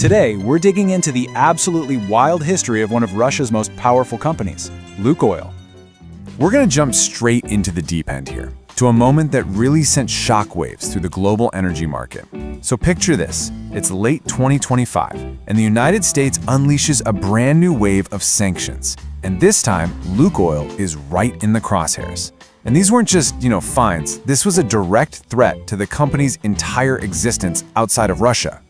Today, we're digging into the absolutely wild history of one of Russia's most powerful companies, Lukoil. We're going to jump straight into the deep end here, to a moment that really sent shockwaves through the global energy market. So picture this, it's late 2025, and the United States unleashes a brand new wave of sanctions. And this time, Lukoil is right in the crosshairs. And these weren't just, fines. This was a direct threat to the company's entire existence outside of Russia.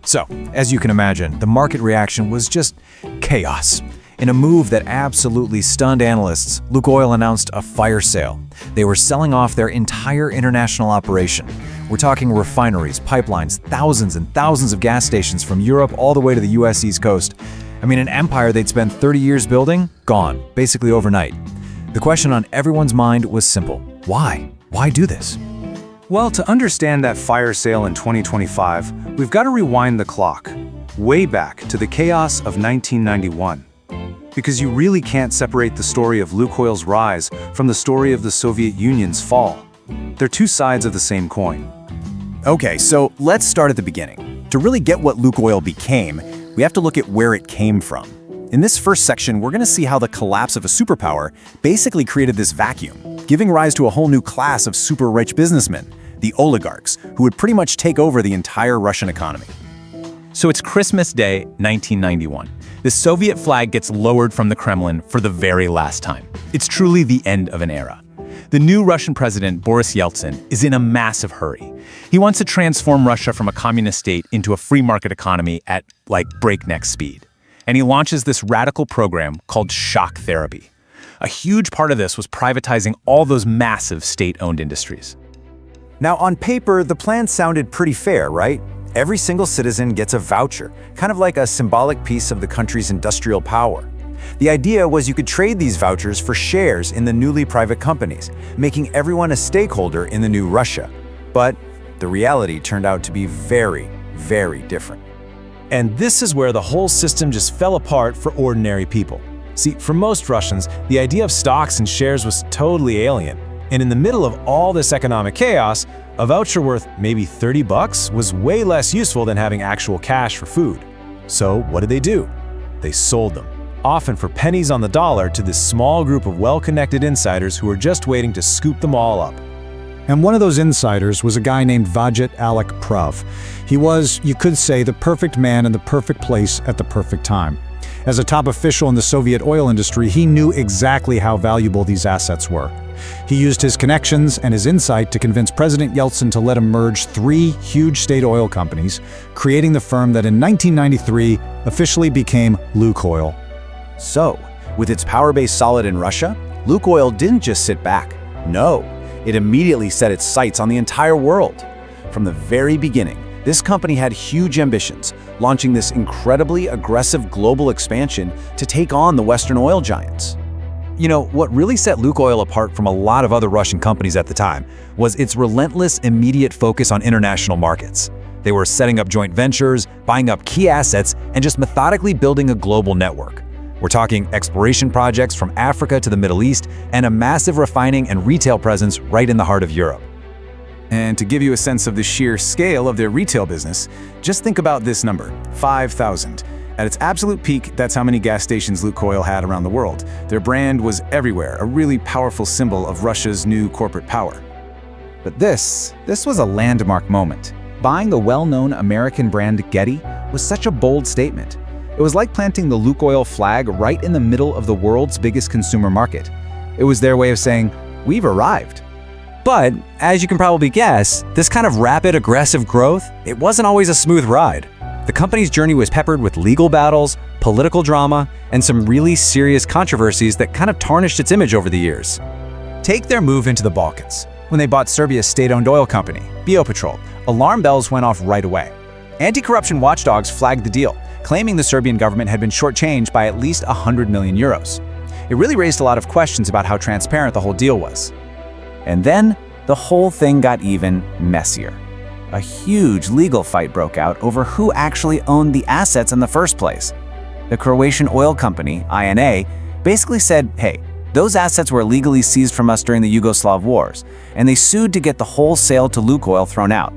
So, as you can imagine, the market reaction was just chaos. In a move that absolutely stunned analysts, Lukoil announced a fire sale. They were selling off their entire international operation. We're talking refineries, pipelines, thousands and thousands of gas stations from Europe all the way to the US East Coast. An empire they'd spent 30 years building, gone, basically overnight. The question on everyone's mind was simple. Why? Why do this? Well, to understand that fire sale in 2025, we've got to rewind the clock, way back to the chaos of 1991. Because you really can't separate the story of Lukoil's rise from the story of the Soviet Union's fall. They're two sides of the same coin. Okay, so let's start at the beginning. To really get what Lukoil became, we have to look at where it came from. In this first section, we're going to see how the collapse of a superpower basically created this vacuum, giving rise to a whole new class of super-rich businessmen, the oligarchs, who would pretty much take over the entire Russian economy. So it's Christmas Day, 1991. The Soviet flag gets lowered from the Kremlin for the very last time. It's truly the end of an era. The new Russian president, Boris Yeltsin, is in a massive hurry. He wants to transform Russia from a communist state into a free market economy at, breakneck speed. And he launches this radical program called shock therapy. A huge part of this was privatizing all those massive state-owned industries. Now, on paper, the plan sounded pretty fair, right? Every single citizen gets a voucher, kind of like a symbolic piece of the country's industrial power. The idea was you could trade these vouchers for shares in the newly private companies, making everyone a stakeholder in the new Russia. But the reality turned out to be very, very different. And this is where the whole system just fell apart for ordinary people. See, for most Russians, the idea of stocks and shares was totally alien. And in the middle of all this economic chaos, a voucher worth maybe $30 was way less useful than having actual cash for food. So what did they do? They sold them, often for pennies on the dollar, to this small group of well-connected insiders who were just waiting to scoop them all up. And one of those insiders was a guy named Vagit Alekperov. He was, you could say, the perfect man in the perfect place at the perfect time. As a top official in the Soviet oil industry, he knew exactly how valuable these assets were. He used his connections and his insight to convince President Yeltsin to let him merge 3 huge state oil companies, creating the firm that in 1993 officially became Lukoil. So, with its power base solid in Russia, Lukoil didn't just sit back. No, it immediately set its sights on the entire world. From the very beginning, this company had huge ambitions, launching this incredibly aggressive global expansion to take on the Western oil giants. What really set Lukoil apart from a lot of other Russian companies at the time was its relentless, immediate focus on international markets. They were setting up joint ventures, buying up key assets, and just methodically building a global network. We're talking exploration projects from Africa to the Middle East, and a massive refining and retail presence right in the heart of Europe. And to give you a sense of the sheer scale of their retail business, just think about this number, 5,000. At its absolute peak, that's how many gas stations Lukoil had around the world. Their brand was everywhere, a really powerful symbol of Russia's new corporate power. But this was a landmark moment. Buying the well-known American brand Getty was such a bold statement. It was like planting the Lukoil flag right in the middle of the world's biggest consumer market. It was their way of saying, we've arrived. But, as you can probably guess, this kind of rapid, aggressive growth, it wasn't always a smooth ride. The company's journey was peppered with legal battles, political drama, and some really serious controversies that kind of tarnished its image over the years. Take their move into the Balkans. When they bought Serbia's state-owned oil company, Biopetrol, alarm bells went off right away. Anti-corruption watchdogs flagged the deal, claiming the Serbian government had been shortchanged by at least 100 million euros. It really raised a lot of questions about how transparent the whole deal was. And then, the whole thing got even messier. A huge legal fight broke out over who actually owned the assets in the first place. The Croatian oil company, INA, basically said, hey, those assets were illegally seized from us during the Yugoslav wars, and they sued to get the whole sale to Lukoil thrown out.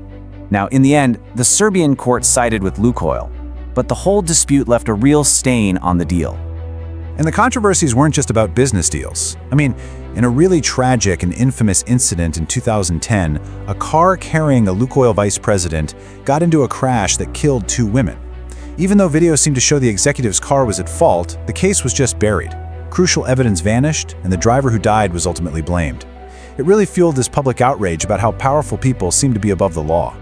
Now, in the end, the Serbian court sided with Lukoil. but the whole dispute left a real stain on the deal. And the controversies weren't just about business deals. I mean, in a really tragic and infamous incident in 2010, a car carrying a Lukoil vice president got into a crash that killed 2 women. Even though video seemed to show the executive's car was at fault, the case was just buried. Crucial evidence vanished, and the driver who died was ultimately blamed. It really fueled this public outrage about how powerful people seem to be above the law.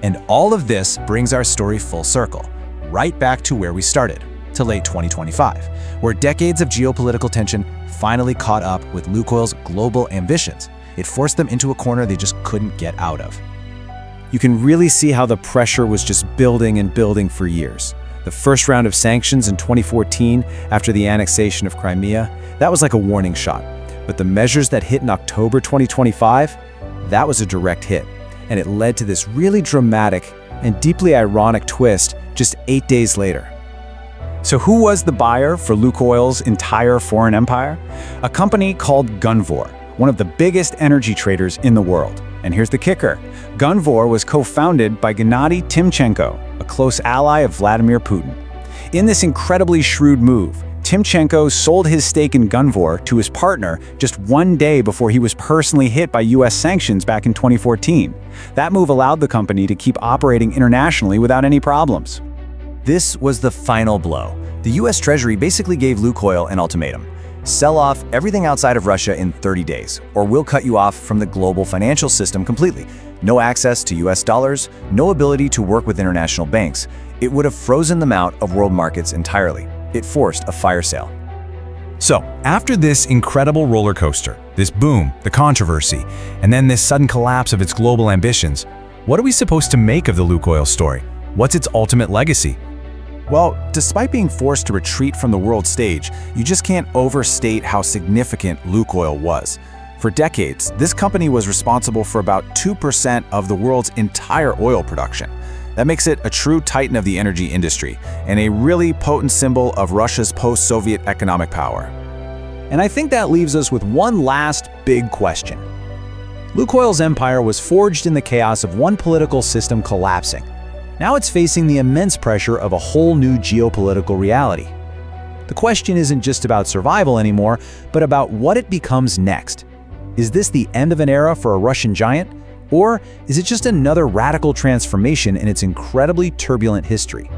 And all of this brings our story full circle, right back to where we started, to late 2025, where decades of geopolitical tension finally caught up with Lukoil's global ambitions. It forced them into a corner they just couldn't get out of. You can really see how the pressure was just building and building for years. The first round of sanctions in 2014, after the annexation of Crimea, that was like a warning shot. But the measures that hit in October 2025, that was a direct hit. And it led to this really dramatic and deeply ironic twist just 8 days later. So who was the buyer for Lukoil's entire foreign empire? A company called Gunvor, one of the biggest energy traders in the world. And here's the kicker. Gunvor was co-founded by Gennady Timchenko, a close ally of Vladimir Putin. In this incredibly shrewd move, Timchenko sold his stake in Gunvor to his partner just 1 day before he was personally hit by US sanctions back in 2014. That move allowed the company to keep operating internationally without any problems. This was the final blow. The US Treasury basically gave Lukoil an ultimatum. Sell off everything outside of Russia in 30 days, or we'll cut you off from the global financial system completely. No access to US dollars, no ability to work with international banks. It would have frozen them out of world markets entirely. It forced a fire sale. So, after this incredible roller coaster, this boom, the controversy, and then this sudden collapse of its global ambitions, what are we supposed to make of the Lukoil story? What's its ultimate legacy? Well, despite being forced to retreat from the world stage, you just can't overstate how significant Lukoil was. For decades, this company was responsible for about 2% of the world's entire oil production. That makes it a true titan of the energy industry, and a really potent symbol of Russia's post-Soviet economic power. And I think that leaves us with one last big question. Lukoil's empire was forged in the chaos of one political system collapsing. Now it's facing the immense pressure of a whole new geopolitical reality. The question isn't just about survival anymore, but about what it becomes next. Is this the end of an era for a Russian giant? Or is it just another radical transformation in its incredibly turbulent history?